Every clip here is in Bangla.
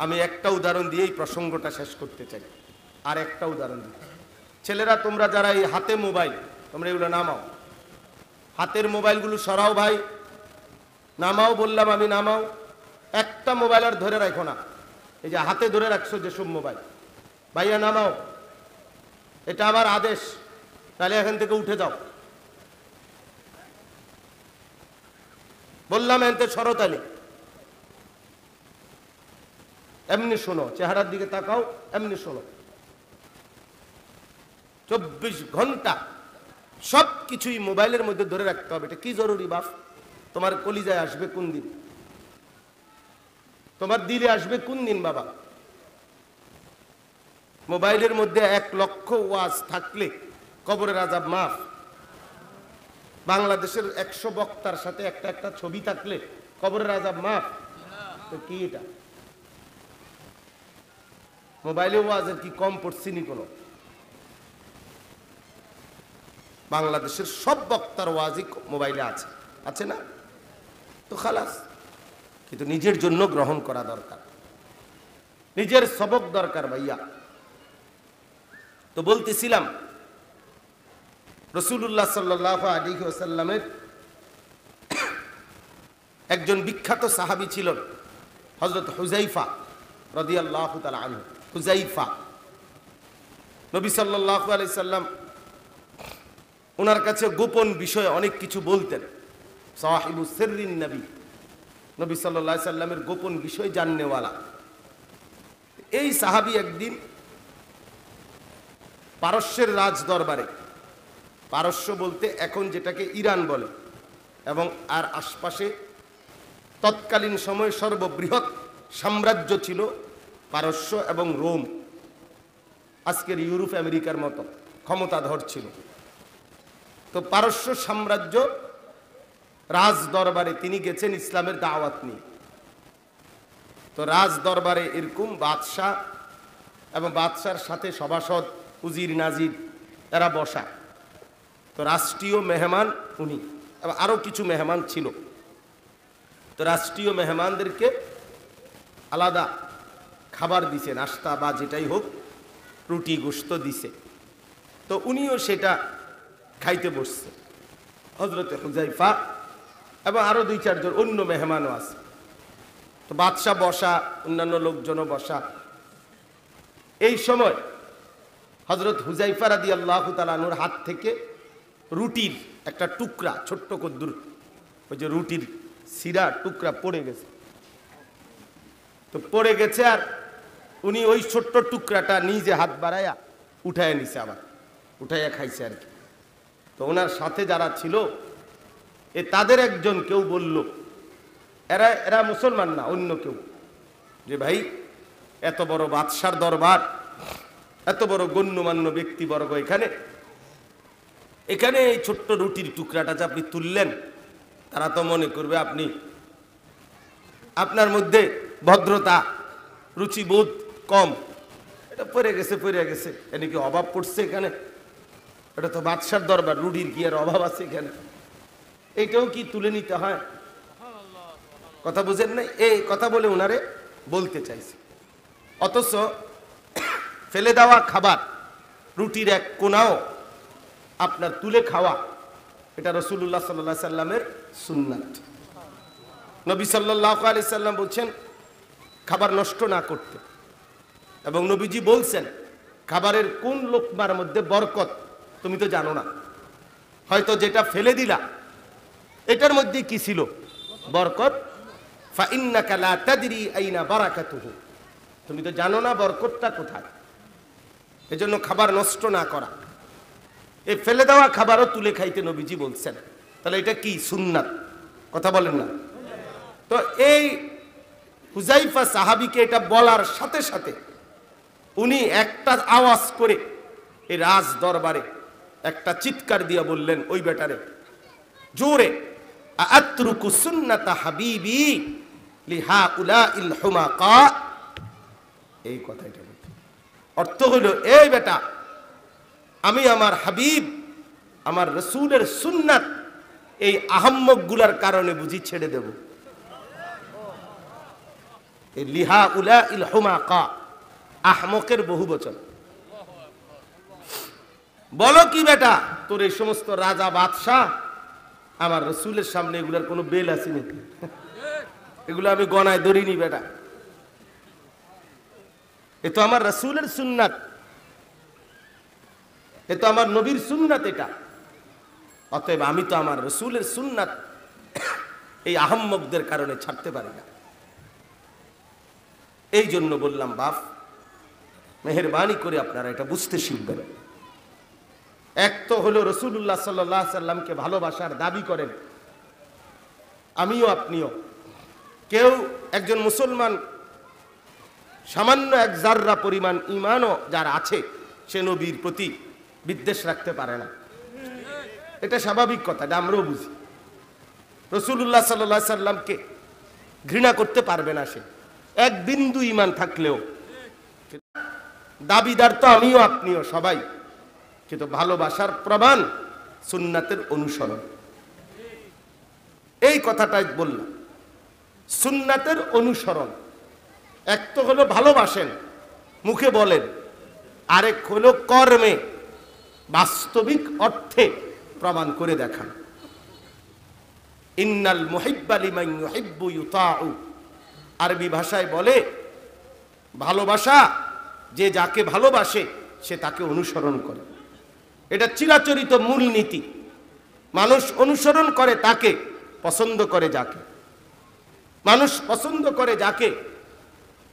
আমি একটা উদাহরণ দিয়েই প্রসঙ্গটা শেষ করতে চাই। আর একটা উদাহরণ দিই, ছেলেরা তোমরা যারা এই হাতে মোবাইল, তোমরা এগুলো নামাও, হাতের মোবাইলগুলো সরাও ভাই, নামাও বললাম আমি, নামাও। একটা মোবাইল আর ধরে রাখো না, এই যে হাতে ধরে রাখছো যেসব মোবাইল, ভাইয়া নামাও, এটা আমার আদেশ, তাহলে এখান থেকে উঠে যাও। বললাম এনতে সরতালি, এমনি শোনো, চেহারার দিকে তাকাও, এমনি শোনো। 24 ঘন্টা সব কিছুই মোবাইলের মধ্যে ধরে রাখতে হবে। এটা কি জরুরি বাপ? তোমার কলিজায় আসবে কোন দিন? তোমার দিলে আসবে কোন দিন বাবা? মোবাইলের মধ্যে 1 লক্ষ ওয়াজ থাকলে কবরের আযাব মাফ। বাংলাদেশের 100 বক্তার সাথে একটা একটা ছবি থাকলে কবরের আযাব মাফ। তো কি এটা? মোবাইলে ওয়াজের কি কম পড়ছিনি কোনো? বাংলাদেশের সব বক্তার ওয়াজই মোবাইলে আছে, আছে না? তো খালাস। কিন্তু নিজের জন্য গ্রহণ করা দরকার, নিজের সবক দরকার ভাইয়া। তো বলতেছিলাম রাসূলুল্লাহ সাল্লাল্লাহু আলাইহি ওয়াসাল্লামের একজন বিখ্যাত সাহাবী ছিলেন হযরত হুযায়ফা রাদিয়াল্লাহু তাআলা আনহু। হুযায়ফা, নবী সাল্লাল্লাহু আলাইহি সাল্লাম ওনার কাছে গোপন বিষয়ে অনেক কিছু বলতেন। সাহিবু সিররিন নবী, নবী সাল্লাল্লাহু আলাইহি সাল্লামের গোপন বিষয় জাননেওয়ালা। এই সাহাবী একদিন পারস্যের রাজ দরবারে, পারস্য বলতে এখন যেটাকে ইরান বলে, এবং আর আশপাশে তৎকালীন সময়ে সর্ববৃহৎ সাম্রাজ্য ছিল পারস্য এবং রোম, আজকের ইউরোপ আমেরিকার মতো ক্ষমতাধর ছিল। তো পারস্য সাম্রাজ্য রাজ দরবারে তিনি গেছেন ইসলামের দাওয়াত নিয়ে। তো রাজ দরবারে এরকম বাদশাহ এবং বাদশার সাথে সভাসদ, উজির, নাজির এরা বসা। তো রাষ্ট্রীয় মেহমান উনি, এবং আরও কিছু মেহমান ছিল। তো রাষ্ট্রীয় মেহমানদেরকে আলাদা খাবার দিছে, নাস্তা বা যেটাই হোক, রুটি গোশত দিছে। তো উনিও সেটা খাইতে বসছে, হযরত হুযায়ফা এবং আরো 2-4 জন অন্য মেহমানও আছে। তো বাদশা বসা, অন্যান্য লোকজনও বসা। এই সময় হযরত হুযায়ফা রাদিয়াল্লাহু তাআলা আনহুর হাত থেকে রুটির একটা টুকরা, ছোট্ট কদ্দুর, ওই যে রুটির সিরা টুকরা পড়ে গেছে। তো পড়ে গেছে, আর উনি ওই ছোট্ট টুকরাটা নিজে হাত বাড়াইয়া উঠাইয়া নিছে, আবার উঠাইয়া খাইছে আর কি। তো ওনার সাথে যারা ছিল তাদের একজন কেউ বলল, এরা এরা মুসলমান না, অন্য কেউ, যে ভাই এত বড় বাদশার দরবার, এত বড় গণ্যমান্য ব্যক্তিবর্গ এখানে, এখানে এই ছোট্ট রুটির টুকরাটা যে আপনি তুললেন, তারা তো মনে করবে আপনি, আপনার মধ্যে ভদ্রতা, রুচিবোধ কম। এটা পড়ে গেছে, পড়ে গেছে, এনে কি অভাব পড়ছে এখানে? এটা তো বাদশার দরবার, রুটির কি আর অভাব আছে এখানে? এইটাও কি তুলে নিতে হয়? কথা বুঝেন না? এই কথা বলে ওনারে বলতে চাইছে। অথচ ফেলে দেওয়া খাবার, রুটির এক কোনাও আপনার তুলে খাওয়া, এটা রাসূলুল্লাহ সাল্লাল্লাহু আলাইহি সাল্লামের সুন্নাত। নবী সাল্লাল্লাহু আলাইহি সাল্লাম বলছেন খাবার নষ্ট না করতে, এবং নবীজি বলছেন খাবারের কোন লোকমার মধ্যে বরকত তুমি তো জানো না, হয়তো যেটা ফেলে দিলা এটার মধ্যে কি ছিল বরকত। ফা ইন্নাকা লা তাদরি আইনা বারাকাতুহু, তুমি তো জানো না বরকতটা কোথায়। এজন্য খাবার নষ্ট না করা। এই ফেলে দেওয়া খাবারও তুলে খাইতে নবীজি বলছেন। তাহলে এটা কি সুন্নাত? কথা বলেন না? তো এই হুযায়ফা সাহাবীকে এটা বলার সাথে সাথে উনি একটা আওয়াজ করে এই রাজ দরবারে একটা চিৎকার দিয়ে বললেন ওই বেটারে জোরে, আতরুকু সুন্নাতা হাবিবি লিহাউলাইল হুমাকা। এই কথাটা অর্থ হলো, এই বেটা, আমি আমার হাবিব, আমার রাসূলের সুন্নাত এই আহাম্মক গুলার কারণে বুঝি ছেড়ে দেব? এই লিহা উলা ইল হুমাকা, আহমকের বহু বচন। বলো কি বেটা, তোর এই সমস্ত রাজা বাদশাহ আমার রসুলের সামনে এগুলার কোনো বেল আছে নাকি? এগুলো আমি গনায় ধরিনি বেটা, এ তো আমার রসুলের সুন্নাত, এ তো আমার নবীর সুন্নাত এটা। অতএব আমি তো আমার রসুলের সুন্নাত এই আহম্মকদের কারণে ছাড়তে পারি না। এই জন্য বললাম বাপ, মেহেরবানি করে আপনারা এটা বুঝতে শিখবেন। এক তো হলো রসুল্লাহ সাল্লাল্লাহু আলাইহি সাল্লামকে ভালোবাসার দাবি করেন, আমিও আপনিও। কেউ একজন মুসলমান সামান্য এক জাররা পরিমাণ ঈমানও যার আছে, সে নবীর প্রতি বিদ্বেষ রাখতে পারে না। এটা স্বাভাবিক কথা, এটা আমরাও বুঝি। রসুল্লাহ সাল্লাল্লাহু আলাইহি সাল্লামকে ঘৃণা করতে পারবে না সে, এক বিন্দু ঈমান থাকলেও। দাবিদার তো আমিও আপনিও সবাই, কিন্তু ভালোবাসার প্রমাণ সুন্নাতের অনুসরণ। এই কথাটাই বললাম, সুন্নাতের অনুসরণ। এক তো হলো ভালোবাসেন, মুখে বলেন, আরেক হলো কর্মে বাস্তবিক অর্থে প্রমাণ করে দেখান। ইন্নাল মুহিব্বা লিমান ইউহিব্বু ইউতাউ, আরবি ভাষায় বলে ভালোবাসা, যে যাকে ভালোবাসে সে তাকে অনুসরণ করে। এটা চিরাচরিত মূলনীতি। মানুষ অনুসরণ করে তাকে, পছন্দ করে যাকে। মানুষ পছন্দ করে যাকে,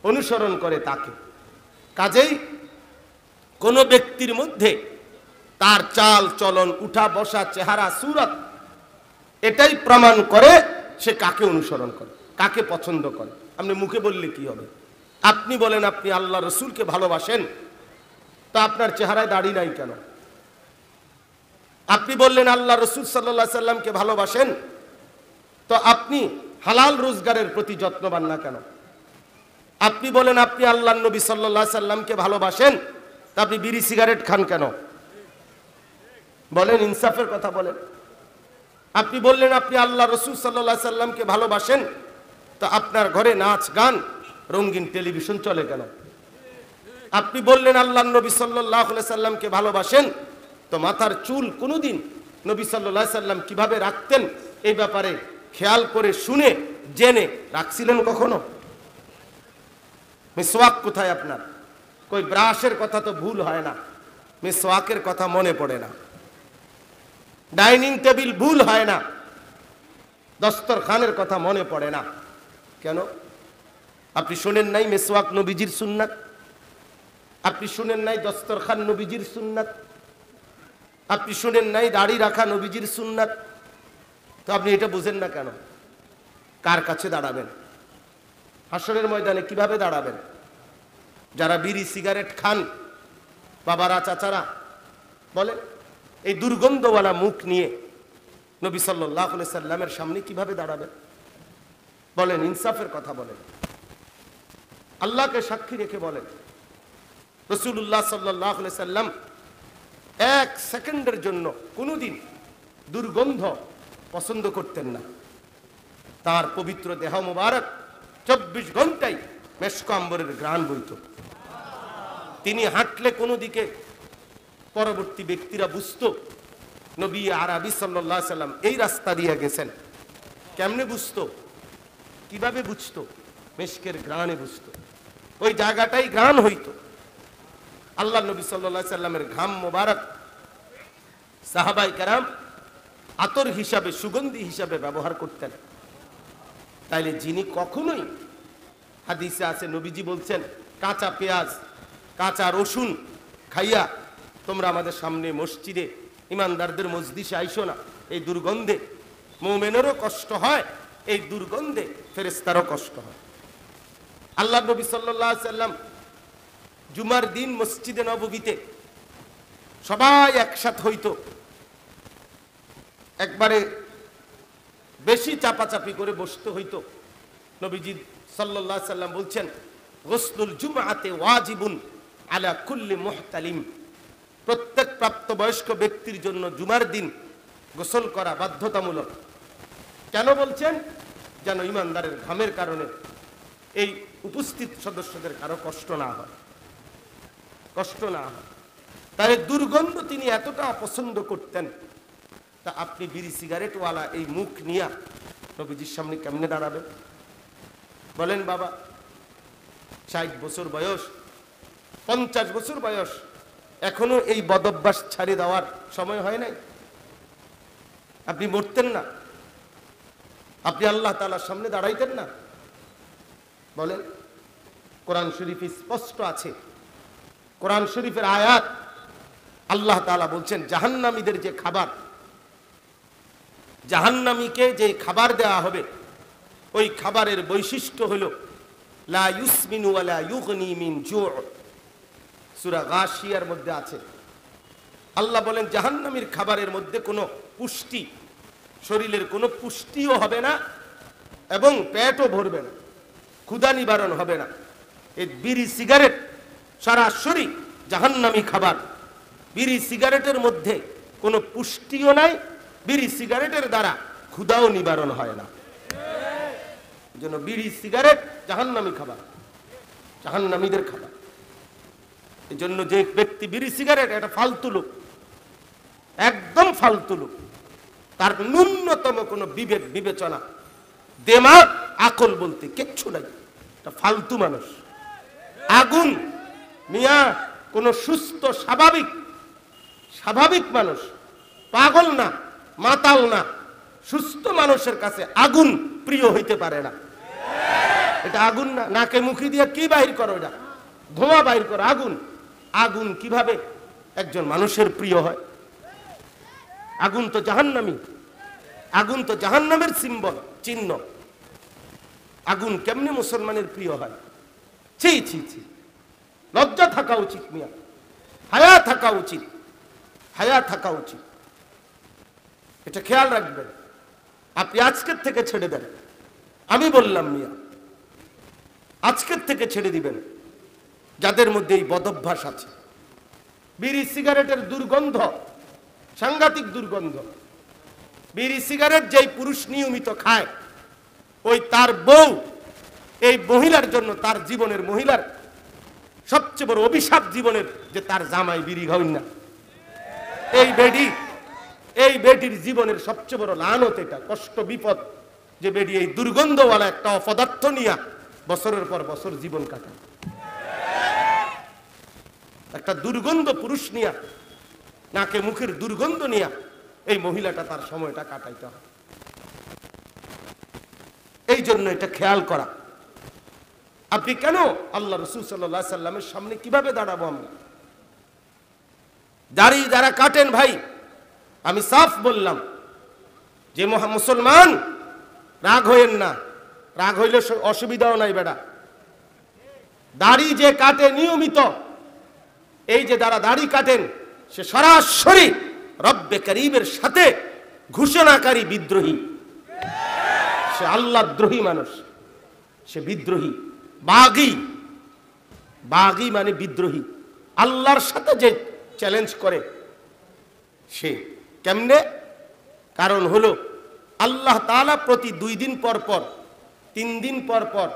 অনুসরণ করে তাকে। কাজেই কোনো ব্যক্তির মধ্যে তার চাল চলন, উঠা বসা, চেহারা, সুরত, এটাই প্রমাণ করে সে কাকে অনুসরণ করে, কাকে পছন্দ করে। আপনি মুখে বললে কি হবে? আপনি বলেন আপনি আল্লাহ রসুলকে ভালোবাসেন, তা আপনার চেহারায় দাড়ি নাই কেন? আপনি বললেন আল্লাহ রসুল সাল্লাল্লাহু আলাইহি সাল্লামকে ভালোবাসেন, তো আপনি হালাল রোজগারের প্রতি যত্নবান না কেন? আপনি বলেন আপনি আল্লাহ নবী সাল্লাল্লাহু আলাইহি সাল্লামকে ভালোবাসেন, তা আপনি বিড়ি সিগারেট খান কেন? বলেন, ইনসাফের কথা বলেন। আপনি বললেন আপনি আল্লাহ রসুল সাল্লাল্লাহু আলাইহি সাল্লামকে ভালোবাসেন, তো আপনার ঘরে নাচ গান, রঙিন টেলিভিশন চলে কেন? আপনি বললেন আল্লাহ নবী সাল্লাল্লাহু আলাইহি সাল্লামকে ভালোবাসেন, তো মাথার চুল কোনোদিন নবী সাল্লাল্লাহু আলাইহি সাল্লাম কিভাবে রাখতেন এই ব্যাপারে খেয়াল করে শুনে জেনে রাখছিলেন কখনো? মিসওয়াক কোথায় আপনার? কই ব্রাশের কথা তো ভুল হয় না, মিসওয়াকের কথা মনে পড়ে না। ডাইনিং টেবিল ভুল হয় না, দস্তরখানের কথা মনে পড়ে না। কেন? আপনি শুনেন নাই মিসওয়াক নবীজির সুন্নাত? আপনি শুনেন নাই দস্তরখান নবীজির সুন্নাত? আপনি শুনেন নাই দাড়ি রাখা নবীজির সুন্নাত? তো আপনি এটা বুঝেন না কেন? কার কাছে দাঁড়াবেন? হাসরের ময়দানে কিভাবে দাঁড়াবেন? যারা বিড়ি সিগারেট খান, বাবারা, চাচারা, বলে এই দুর্গন্ধওয়ালা মুখ নিয়ে নবী সাল্লাল্লাহু আলাইহি সাল্লামের সামনে কিভাবে দাঁড়াবেন? বলেন, ইনসাফের কথা বলেন। আল্লাহকে সাক্ষী রেখে বলেন, রাসূলুল্লাহ সাল্লাল্লাহু আলাইহি সাল্লাম এক সেকেন্ডের জন্য কোনোদিন দুর্গন্ধ পছন্দ করতেন না। তার পবিত্র দেহ মুবারক 24 ঘন্টায় মেশক আম্বরের ঘ্রাণ বইত। তিনি হাঁটলে কোনো দিকে পরবর্তী ব্যক্তিরা বুঝতো নবী আরবি সাল্লাল্লাহু আলাইহি সাল্লাম এই রাস্তা দিয়ে গেছেন। কেমনে বুঝতো? কিভাবে বুঝতো? মেশকের ঘ্রাণে বুঝতো। ওই জায়গাটাই ঘ্রাণ হইতো। আল্লাহ নবী সাল্লাল্লাহু আলাইহি সাল্লামের ঘাম মোবারক সাহাবায়ে কেরাম আতর হিসাবে, সুগন্ধি হিসাবে ব্যবহার করতেন। তাইলে যিনি কখনোই, হাদিসে আছে নবীজি বলছেন, কাঁচা পেঁয়াজ, কাঁচা রসুন খাইয়া তোমরা আমাদের সামনে মসজিদে, ইমানদারদের মজলিসে আইসো না, এই দুর্গন্ধে মুমিনেরও কষ্ট হয়, এই দুর্গন্ধে ফেরেশতারও কষ্ট হয়। আল্লাহ নবী সাল্লাল্লাহু আলাইহি সাল্লাম জুমার দিন মসজিদে নববীতে সবাই একসাথে হইতো, একবারে বেশি চাপাচাপি করে বসতে হইতো। নবীজি সাল্লাল্লাহু আলাইহি সাল্লাম বলছেন, গোসলুল জুমআতে ওয়াজিবুন আলা কুল্লি মুহতালিম, প্রত্যেক প্রাপ্তবয়স্ক ব্যক্তির জন্য জুমার দিন গোসল করা বাধ্যতামূলক। কেন বলছেন? যেন ইমানদারের ঘামের কারণে এই উপস্থিত সদস্যদের কারো কষ্ট না হয়, কষ্ট না হয়। তাই দুর্গন্ধ তিনি এতটা অপছন্দ করতেন। তা আপনি বিড়ি সিগারেটওয়ালা এই মুখ নিয়ে নবীজির সামনে কেমনে দাঁড়াবেন বলেন? বাবা 60 বছর বয়স, 50 বছর বয়স, এখনো এই বদভ্যাস ছাড়ে দেওয়ার সময় হয় নাই? আপনি মরতেন না? আপনি আল্লাহ তাআলার সামনে দাঁড়াইতেন না? বলেন। কোরআন শরীফে স্পষ্ট আছে, কোরআন শরীফের আয়াত, আল্লাহ তাআলা বলছেন জাহান্নামীদের যে খাবার, জাহান্নামীকে যে খাবার দেওয়া হবে ওই খাবারের বৈশিষ্ট্য হলো লা ইউসমিনু ওয়া লা ইউগনি মিন জু'। সূরা গাশিয়ার মধ্যে আছে। আল্লাহ বলেন জাহান্নামীর খাবারের মধ্যে কোনো পুষ্টি, শরীরের কোনো পুষ্টিও হবে না এবং পেটও ভরবে না, ক্ষুধা নিবারণ হবে না। এই বিড়ি সিগারেট সরাসরি জাহান্নামী খাবার। বিড়ি সিগারেটের মধ্যে কোনো পুষ্টিও নাই, বিড়ি সিগারেটের দ্বারা ক্ষুধাও নিবারণ হয় না। জন্য বিড়ি সিগারেট জাহান্নামী খাবার, জাহান্নামীদের খাবার। এই জন্য যে ব্যক্তি বিড়ি সিগারেট, এটা ফালতু লোক, একদম ফালতু লোক। তার ন্যূনতম কোনো বিবেক বিবেচনা, দেমাগ, আকল বলতে কিচ্ছু নাই, এটা ফালতু মানুষ। আগুন মিয়া কোন সুস্থ স্বাভাবিক স্বাভাবিক মানুষ, পাগল না, মাতাল না, সুস্থ মানুষের কাছে আগুন প্রিয় হইতে পারে না। এটা আগুন না, নাকে মুখে দিয়ে কি বাহির করো, এটা ধোঁয়া বাহির করো, আগুন। আগুন কিভাবে একজন মানুষের প্রিয় হয়? আগুন তো জাহান্নামী, আগুন তো জাহান্নামের সিম্বল, চিহ্ন। আগুন কেমনে মুসলমানের প্রিয় হয়? ছি ছি ছি, লজ্জা থাকা উচিত মিয়া, হায়া থাকা উচিত, হায়া থাকা উচিত। এটা খেয়াল রাখবেন। আপনি আজকের থেকে ছেড়ে দেন, আমি বললাম মিয়া, আজকের থেকে ছেড়ে দিবেন যাদের মধ্যে এই বদভ্যাস আছে। বিড়ি সিগারেটের দুর্গন্ধ, সাংঘাতিক দুর্গন্ধ। বিড়ি সিগারেট যেই পুরুষ নিয়মিত খায়, ওই তার বউ, এই মহিলার জন্য, তার জীবনের, মহিলার সবচেয়ে বড় অভিশাপ জীবনের, যে তার জামাই বিড়ি খাওয়াই না। এই বেটির জীবনের সবচেয়ে বড় লানত, এটা কষ্ট, বিপদ, যে বেটি এই দুর্গন্ধওয়ালা একটা অপদার্থ নিয়ে বছরের পর বছর জীবন কাটায়। একটা দুর্গন্ধ পুরুষ নিয়া, নাকে মুখের দুর্গন্ধ নিয়া এই মহিলাটা তার সময়টা কাটাইতে হয়। এই জন্য এটা খেয়াল করা। আপনি কেন আল্লাহ রাসূল সাল্লাল্লাহু আলাইহি সাল্লামের সামনে কিভাবে দাঁড়াবো আমরা? দাড়ি যারা কাটেন ভাই, আমি সাফ বললাম যে মুসলমান, রাগ হইেন না, রাগ হইলে অসুবিধাও নাই বেটা। দাড়ি যে কাটে নিয়মিত, এই যে যারা দাড়ি কাটেন, সে সরাসরি রব্বে করিমের সাথে ঘোষণাকারী বিদ্রোহী, সে আল্লাহদ্রোহী মানুষ, সে বিদ্রোহী, বাগী। বাগী মানে বিদ্রোহী, আল্লাহর সাথে যে চ্যালেঞ্জ করে সে। কেমনে? কারণ হলো আল্লাহ তাআলা প্রতি 2 দিন পর পর, 3 দিন পর পর,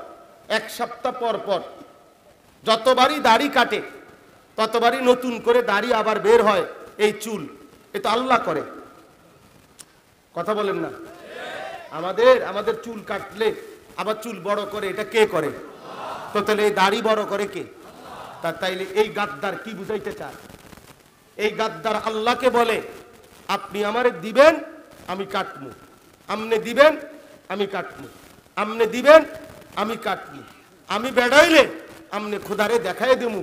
1 সপ্তাহ পর পর যতবারই দাড়ি কাটে ততবারই নতুন করে দাড়ি আবার বের হয়। এই চুল, এ তো আল্লাহ করে। কথা বলেন না? আমাদের চুল কাটলে আবার চুল বড় করে, এটা কে করে? তো তাহলে এই দাড়ি বড় করে কে? তাইলে এই গাদ্দার কি বুঝাইতে চায়? এই গাদ্দার আল্লাহকে বলে আপনি আমারে দিবেন, আমি কাটমু, আমনে দিবেন, আমি কাটমু, আমনে দিবেন, আমি কাটমু, আমি বেড়াইলে আমনে খোদারে দেখাই দেবো,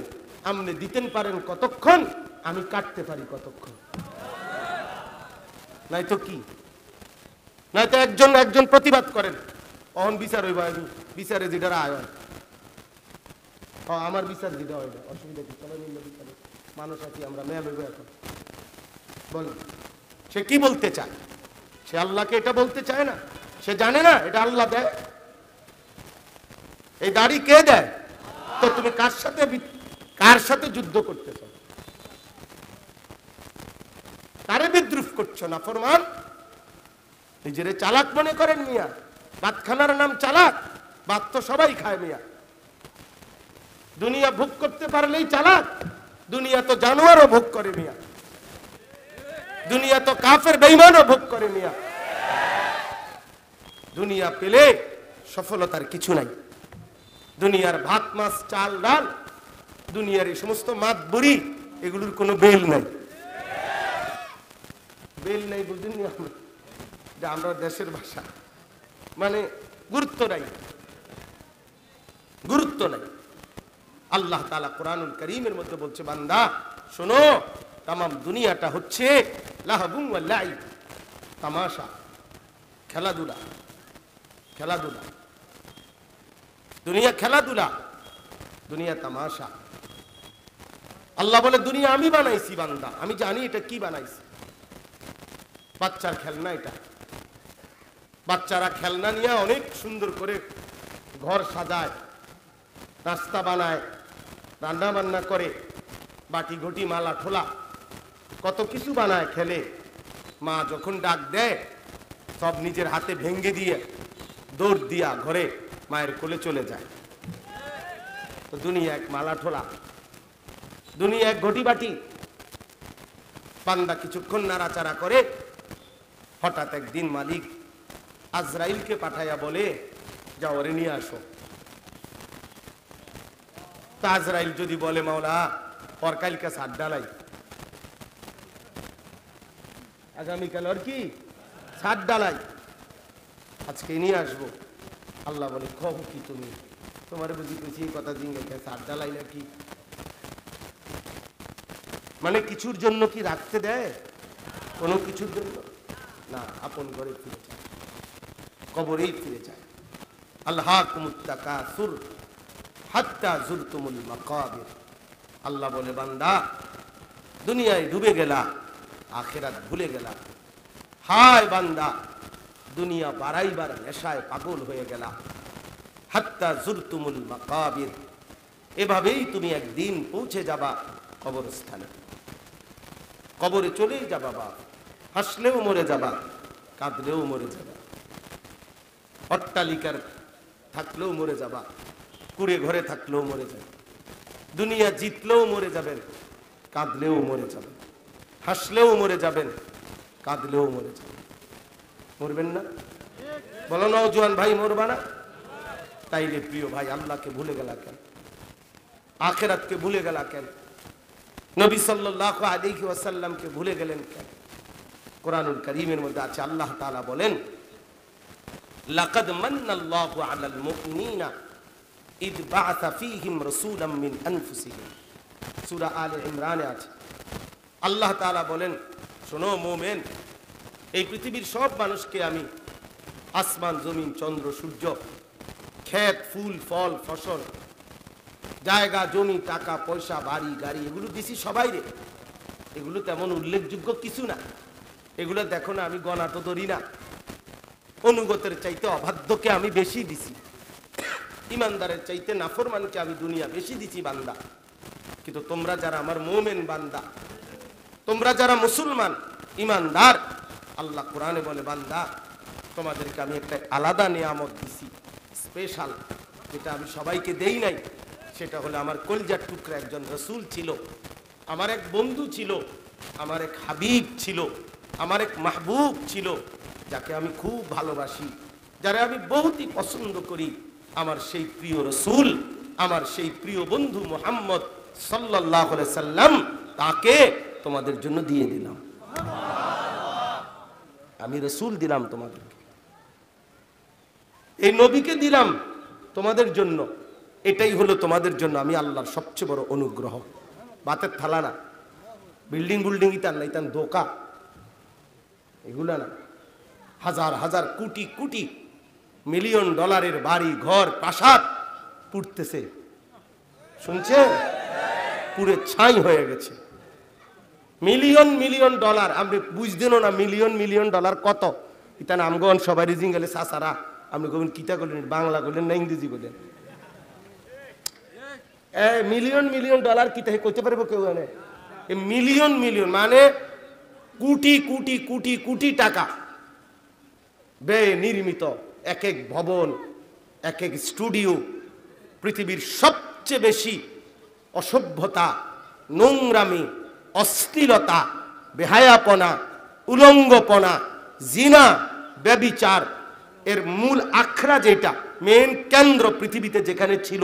আমনে দিতেন পারেন কতক্ষণ, আমি কাটতে পারি কতক্ষণ। নাই তো কি? নাই তো একজন প্রতিবাদ করেন, অহন বিচার হইব, বিচারে যেটা আয় হয়, আমার বিচার দিতে হয়, অসুবিধা কি? সবাই মিলে বিচারে মানুষ আছি আমরা, মেয়ে হইব এখন। বল, সে কি বলতে চায়? সে আল্লাহকে এটা বলতে চায় না, সে জানে না এটা আল্লাহ দেয়। এই দাড়ি কে দেয়? তো তুমি কার সাথে যুদ্ধ করতেছ? কারে বিদ্রুপ করছো? না ফরমান। নিজেরে চালাক মনে করেন মিয়া, ভাত খানার নাম চালাক, ভাত তো সবাই খায় মিয়া। দুনিয়া ভোগ করতে পারলেই চালাক। দুনিয়া তো জানোয়ারও ভোগ করে মিয়া, দুনিয়া তো কাফের বেঈমানও ভোগ করে মিয়া। দুনিয়া পেলে সফলতার কিছু নাই। দুনিয়ার ভাত মাছ চাল ডাল, দুনিয়ার এই সমস্ত মাত বুড়ি, এগুলোর কোনো বেল নাই। বেল নাই বুঝলেন? আমরা দেশের ভাষা, মানে গুরুত্ব নাই, গুরুত্ব নাই। আল্লাহ তাআলা কোরআনুল কারীমের মধ্যে বলছে, বান্দা শোনো, তাম দুনিয়াটা হচ্ছে লাহবুন ওয়া লাইব, তামাশা, খেলাধুলা। খেলাধুলা, দুনিয়া খেলাধুলা, দুনিয়া তামাশা। আল্লাহ বলে দুনিয়া আমি বানাইছি বান্দা, আমি জানি এটা কি বানাইছি। বাচ্চার খেলনা এটা। বাচ্চারা খেলনা নিয়ে অনেক সুন্দর করে ঘর সাজায়, নাস্তা বানায়, রান্না বান্না করে, বাটি ঘটি মালা ঠোলা কত কিছু বানায়, খেলে। মা যখন ডাক দেয় সব নিজের হাতে ভেঙ্গে দিয়ে দৌড় দিয়া ঘরে মায়ের কোলে চলে যায়। তো দুনিয়া এক মালা ঠোলা, দুনিয়া এক ঘটি বাটি। বান্দা কিছুক্ষণ নাড়াচাড়া করে, হঠাৎ একদিন মালিক আজরাইলকে পাঠাইয়া বলে, যাও ওরে নিয়ে আসো। তা আজরাইল যদি বলে, মাওলা ওর কালকে সাত ডালাই, আগামীকাল ওর কি সাত ডালাই, আজকে নিয়ে আসবো। আল্লাহ বলে, কহ কি তুমি, তোমার বুঝি বুঝি কথা দিন সাত ডালাই নাকি? মানে কিছুর জন্য কি রাখতে দেয়? কোনো কিছুর জন্য না, আপন ঘরে ফিরে যায়, কবরেই ফিরে যায়। আল্লাহকুমুত তাকাসুর হাত্তা যুরতুমুল মাকাবির। আল্লাহ বলে, বান্দা দুনিয়ায় ডুবে গেলা, আখিরাত ভুলে গেলা। হায় বান্দা, দুনিয়া বাড়াইবার নেশায় পাগল হয়ে গেলা। হাত্তা যুরতুমুল মাকাবির, এভাবেই তুমি একদিন পৌঁছে যাবা কবরস্থানে। কবরে চলেই যাবা, বাপ হাসলেও মরে যাবা, কাঁদলেও মরে যাবা। অট্টালিকার থাকলেও মরে যাবা, কুড়ে ঘরে থাকলেও মরে যাবে। দুনিয়া জিতলেও মরে যাবেন, কাঁদলেও মরে যাবেন। হাসলেও মরে যাবেন, কাঁদলেও মরে যাবেন। মরবেন না? বলো নওজোয়ান ভাই, মরবা না? তাইলে প্রিয় ভাই, আল্লাহকে ভুলে গেলা কেন? আখিরাতকে ভুলে গেলা কেন? নবী সাল্লাল্লাহু আলাইহি ওয়াসাল্লামকে ভুলে গেলেন কেন? কোরআনুল কারীমের মধ্যে আছে, আল্লাহ তাআলা বলেন, লাকাদ মান্নাল্লাহু আলাল মুমিনিনা ইদ বাআসা ফীহিম রাসূলাম মিন আনফুসিহিম। সূরা আলে ইমরানে আছে। আল্লাহ তাআলা বলেন, শোনো মুমিন, এই পৃথিবীর সব মানুষকে আমি আসমান জমিন চন্দ্র সূর্য ক্ষেত ফুল ফল ফসল জায়গা জমি টাকা পয়সা বাড়ি গাড়ি এগুলো দিছি সবাই রে। এগুলো তেমন উল্লেখযোগ্য কিছু না, এগুলো দেখো না, আমি গণা তো ধরি না। অনুগতের চাইতে অবাধ্যকে আমি বেশি দিছি, ইমানদারের চাইতে নাফরমানকে আমি দুনিয়া বেশি দিছি বান্দা। কিন্তু তোমরা যারা আমার মুমিন বান্দা, তোমরা যারা মুসলমান ইমানদার, আল্লাহ কোরআনে বলে, বান্দা তোমাদেরকে আমি একটা আলাদা নিয়ামত দিছি, স্পেশাল, যেটা আমি সবাইকে দেই নাই। সেটা হলো আমার কলজার টুকরা একজন রাসূল ছিল, আমার এক বন্ধু ছিল, আমার এক হাবিব ছিল, আমার এক মাহবুব ছিল, যাকে আমি খুব ভালোবাসি, যারা আমি বহুতই পছন্দ করি। আমার সেই প্রিয় রাসূল, আমার সেই প্রিয় বন্ধু মুহাম্মদ সাল্লাল্লাহু আলাইহি সাল্লাম, তাকে তোমাদের জন্য দিয়ে দিলাম। আমি রাসূল দিলাম তোমাদেরকে, এই নবীকে দিলাম তোমাদের জন্য। এটাই হলো তোমাদের জন্য আমি আল্লাহর সবচেয়ে বড় অনুগ্রহ। বাতের থালা না, বিল্ডিং বিল্ডিং ইতান না, ইতান দোকা, এগুলা না। হাজার হাজার কোটি কোটি মিলিয়ন ডলারের বাড়ি ঘর প্রাসাদ পুড়তেছে, শুনছেন? পুরে ছাই হয়ে গেছে। মিলিয়ন মিলিয়ন ডলার, আপনি বুঝতেনও না মিলিয়ন মিলিয়ন ডলার কত। ইতান আমগন সবাই রিজিং গেলে সাসারা, আপনি কবেন কিতা করলেন, বাংলা করলেন না ইংরেজি করলেন? মিলিয়ন মিলিয়ন ডলার কিতা করতে পারবো কেউ? মিলিয়ন মিলিয়ন মানে কোটি কোটি কোটি কোটি টাকা ব্যয় নির্মিত এক এক ভবন, এক এক স্টুডিও, পৃথিবীর সবচেয়ে সবচেয়ে বেশি অসভ্যতা, নোংরামি, অশ্লীলতা, বেহায়াপনা, উলঙ্গপনা, জিনা, ব্যভিচার এর মূল আখড়া যেটা মেন কেন্দ্র পৃথিবীতে যেখানে ছিল,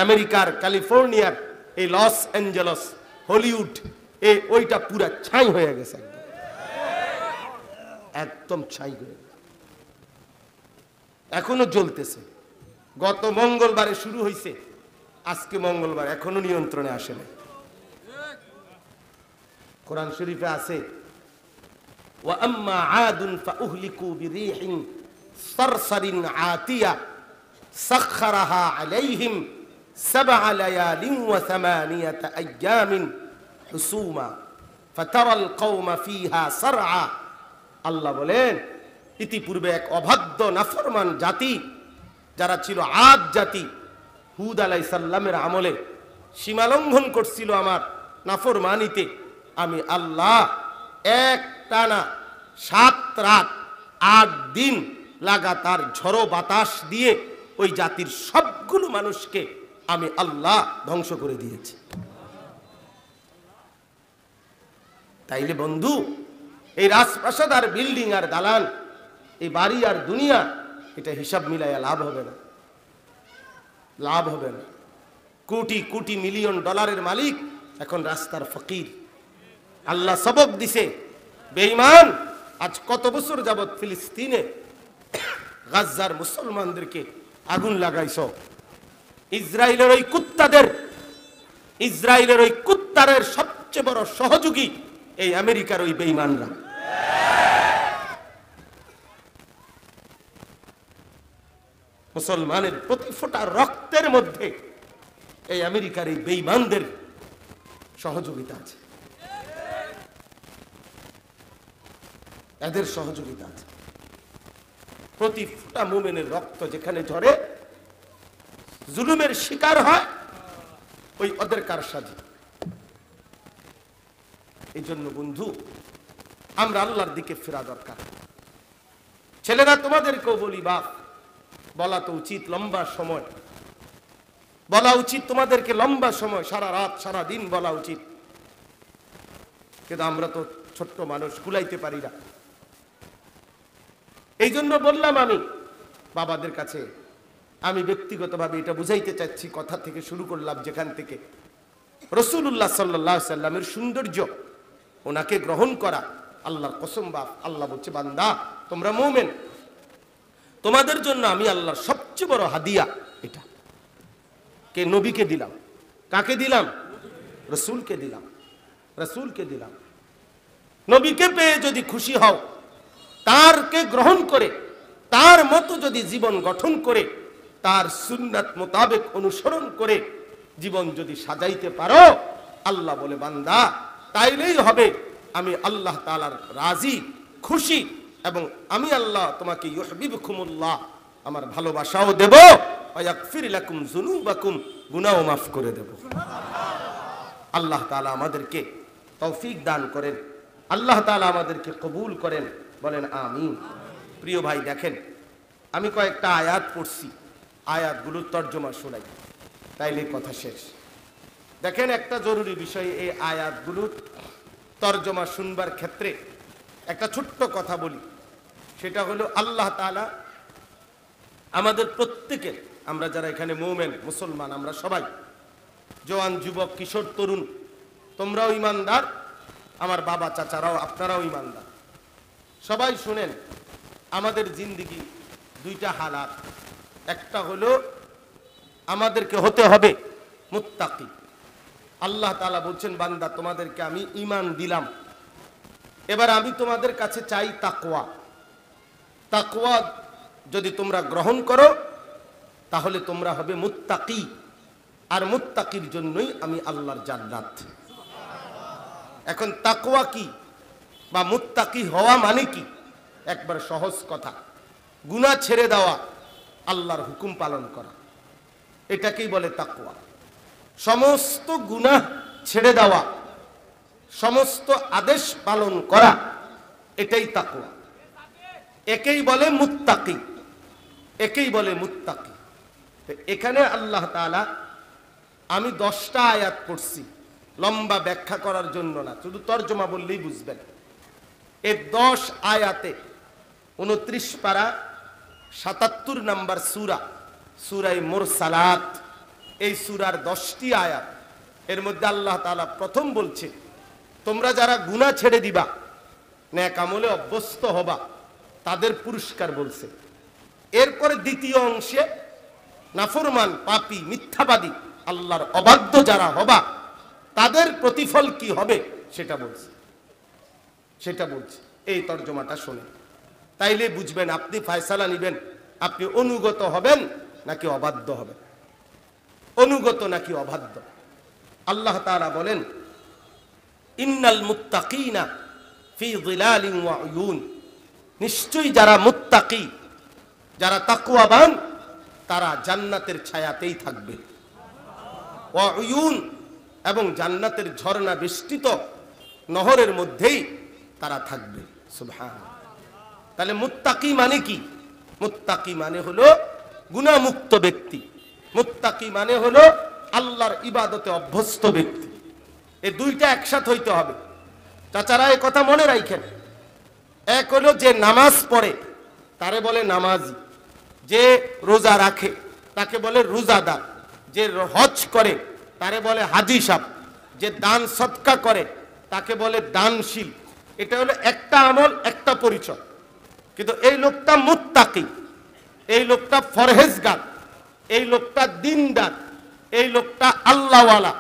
আমেরিকার ক্যালিফোর্নিয়ার এই লস অ্যাঞ্জেলস, হলিউড, ওইটা পুরা ছাই হয়ে গেছে, একদম ছাই হয়ে গেছে, এখনো জ্বলতেছে। গত মঙ্গলবারে শুরু হয়েছে, আজকে মঙ্গলবার এখনো নিয়ন্ত্রণে আসে না। কোরআন শরীফে আছে, ওয়া আম্মা আদুন ফাউহলিকু বিরিহিন সারসারিন আতিয়া সাখখারাহা আলাইহিম সাবআ লায়ালিন ওয়া সামানিয়াতা আইয়ামিন হুসুমা ফাতারাল কওমা ফিহা সারআ। আল্লাহ বলেন, ইতিপূর্বে এক অবাধ্য নাফরমান জাতি যারা ছিল আদ জাতি, হুদ আলাইহিস সালামের আমলে সীমালঙ্ঘন করছিল আমার নাফরমানিতে, আমি আল্লাহ এক টানা 7 রাত 8 দিন লাগাতার ঝড়ো বাতাস দিয়ে ওই জাতির সবগুলো মানুষকে আমি আল্লাহ ধ্বংস করে দিয়েছি। তাইলে বন্ধু, এই রাজপ্রাসাদ আর বিল্ডিং আর দালান, এই বাড়ি আর দুনিয়া, এটা হিসাব মিলাইয়া লাভ হবে না, লাভ হবে না। কোটি কোটি মিলিয়ন ডলারের মালিক এখন রাস্তার ফকির। আল্লাহ সবক দিছে, বেঈমান আজ কত বছর যাবত ফিলিস্তিনে গাজার মুসলমানদেরকে আগুন লাগাইছ। ইসরায়েলের ওই কুত্তারের সবচেয়ে বড় সহযোগী এই আমেরিকার ওই বেঈমানরা। মুসলমানের প্রতি ফোঁটা রক্তের মধ্যে এই আমেরিকার এই বেঈমানদের সহযোগিতা আছে, এদের সহযোগিতা আছে। প্রতি ফোঁটা মুমিনের রক্ত যেখানে ঝরে, জুলুমের শিকার হয়, ওই ওদের কারসাজি। এই জন্য বন্ধু, আমরা আল্লাহর দিকে ফেরা দরকার। ছেলেরা, তোমাদেরকেও বলি, বাপ বলা তো উচিত, লম্বা সময় বলা উচিত তোমাদেরকে, লম্বা সময়, সারা রাত সারা দিন বলা উচিত, কিন্তু আমরা তো ছোট্ট মানুষ, কুলাইতে পারি না। এই জন্য বললাম, আমি বাবাদের কাছে আমি ব্যক্তিগতভাবে এটা বুঝাইতে চাচ্ছি, কথা থেকে শুরু করলাম যেখান থেকে, রাসূলুল্লাহ সাল্লাল্লাহু আলাইহি সাল্লামের সৌন্দর্য, ওনাকে গ্রহণ করা। আল্লাহর কসম বাপ, আল্লাহ বলছে, বান্দা তোমরা মুমিন, তোমাদের জন্য আমি আল্লাহর সবচেয়ে বড় হাদিয়া এটা। কে? নবীকে দিলাম। কাকে দিলাম? রাসূলকে দিলাম, রাসূলকে দিলাম। নবীকে পেয়ে যদি খুশি হও, তারকে গ্রহণ করে তার মতো যদি জীবন গঠন করে, তার সুন্নাত মোতাবেক অনুসরণ করে জীবন যদি সাজাইতে পারো, আল্লাহ বলে, বান্দা তাইলেই হবে আমি আল্লাহ তাআলার রাজি, খুশি, এবং আমি আল্লাহ তোমাকে ইউহিব্বুকুমুল্লাহ, আমার ভালোবাসাও দেব, ওয়া ইয়াগফির লাকুম যুনুবাকুম, গুনাহও মাফ করে দেব। আল্লাহ তাআলা আমাদেরকে তৌফিক দান করেন, আল্লাহ তাআলা আমাদেরকে কবুল করেন, বলেন আমিন। প্রিয় ভাই, দেখেন আমি কয়েকটা আয়াত পড়ছি, আয়াতগুলোর তর্জমা শোনাই, তাইলে কথা শেষ। দেখেন, একটা জরুরি বিষয়, এই আয়াতগুলোর তর্জমা শুনবার ক্ষেত্রে একটা ছোট্ট কথা বলি, সেটা হলো আল্লাহ তাআলা আমাদের প্রত্যেকের, আমরা যারা এখানে মুমিন মুসলমান, আমরা সবাই, জওয়ান, যুবক, কিশোর, তরুণ, তোমরাও ইমানদার, আমার বাবা চাচারাও, আপনারাও ইমানদার, সবাই শুনেন, আমাদের জিন্দেগি দুইটা হালাত। একটা হলো আমাদেরকে হতে হবে মুত্তাকি। আল্লাহ তাআলা বলছেন, বান্দা তোমাদেরকে আমি ঈমান দিলাম, এবার আমি তোমাদের কাছে চাই তাকওয়া। তাকওয়া যদি তোমরা গ্রহণ করো, তাহলে তোমরা হবে মুত্তাকি, আর মুত্তাকির জন্যই আমি আল্লাহর জান্নাত। এখন তাকওয়া কি বা মুত্তাকি হওয়া মানে কি? একবার সহজ কথা, গুনাহ ছেড়ে দেওয়া, আল্লাহর হুকুম পালন করা, এটাকেই বলে তাকওয়া। সমস্ত গুনাহ ছেড়ে দেওয়া, সমস্ত আদেশ পালন করা, এটাই তাকওয়া। একেই বলে মুত্তাকি, একেই বলে মুত্তাকি। এখানে আল্লাহ তাআলা আমি 10টা আয়াত পড়ছি, লম্বা ব্যাখ্যা করার জন্য না, শুধু তর্জমা বললেই বুঝবেন। এই 10 আয়াতে 29 পারা 77 নম্বর সূরা, সূরায়ে মুরসালাত, এই সূরার 10টি আয়াত। এর মধ্যে আল্লাহ তাআলা প্রথম বলছে তোমরা যারা গুনাহ ছেড়ে দিবা, নেক আমলে অভ্যস্ত হবা, তাদের পুরস্কার বলছে। এরপরে দ্বিতীয় অংশে নাফরমান, পাপী, মিথ্যাবাদী, আল্লাহর অবাধ্য যারা হবা, তাদের প্রতিফল কি হবে সেটা বলছে, সেটা বলছে। এই তর্জমাটা শুনে তাইলে বুঝবেন, আপনি ফয়সালা নেবেন, আপনি অনুগত হবেন নাকি অবাধ্য হবেন, অনুগত নাকি অবাধ্য। আল্লাহ তাআলা বলেন ইন্নাল মুত্তাকিনা ফি যিলালিন ওয়া উয়ুন, নিশ্চয়ই যারা মুত্তাকি, যারা তাকওয়াবান, তারা জান্নাতের ছায়াতেই থাকবে। ওয়া উয়ুন, এবং জান্নাতের ঝর্ণা বেষ্টিত নহরের মধ্যেই তারা থাকবে। সুবহানাল্লাহ। তাহলে মুত্তাকি মানে কি? মুত্তাকি মানে হলো গুনাহমুক্ত ব্যক্তি, মুত্তাকি মানে হলো আল্লাহর ইবাদতে অভ্যস্ত ব্যক্তি। এই দুইটা একসাথে হইতে হবে। চাচারা এই কথা মনে রাখেন। এক হলো যে নামাজ পড়ে তারে বলে নামাজি, যে রোজা রাখে তাকে বলে রোজাদার, যে হজ করে তারে বলে হাজি সাহেব, যে দান সদকা করে তাকে বলে দানশীল। এটা হলো একটা আমল, একটা পরিচয়। কিন্তু এই লোকটা মুত্তাকি, এই লোকটা ফরহেজগার, এই লোকটা দিনদার, এই লোকটা আল্লাহওয়ালা,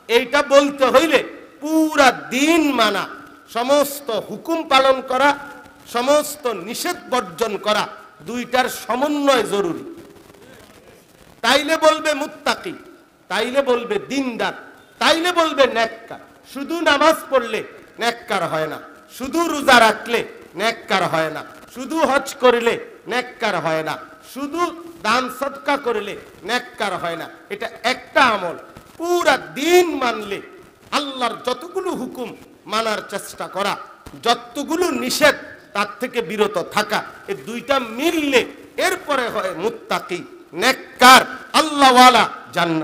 এইটা বলতে হইলে পুরা দিন মানা, সমস্ত হুকুম পালন করা, সমস্ত নিষেধ বর্জন করা, দুইটার সমন্বয় জরুরি। তাইলে বলবে মুত্তাকি, তাইলে বলবে দিনদার, তাইলে বলবে নেককার। শুধু নামাজ পড়লে নেককার হয় না, শুধু রোজা রাখলে নেককার হয় না, শুধু হজ করলে নেককার হয় না, শুধু দান সদকা করলে নেককার হয় না। এটা একটা আমল। পুরা দিন মানলে আল্লাহর যতগুলো হুকুম মানার চেষ্টা করা, যতগুলো নিষেধ তার থেকে বিরত থাকা, এই দুইটা মিললে এরপরে হয় মুত্তাকি, নেককার, আল্লাহওয়ালা, জান্নাত।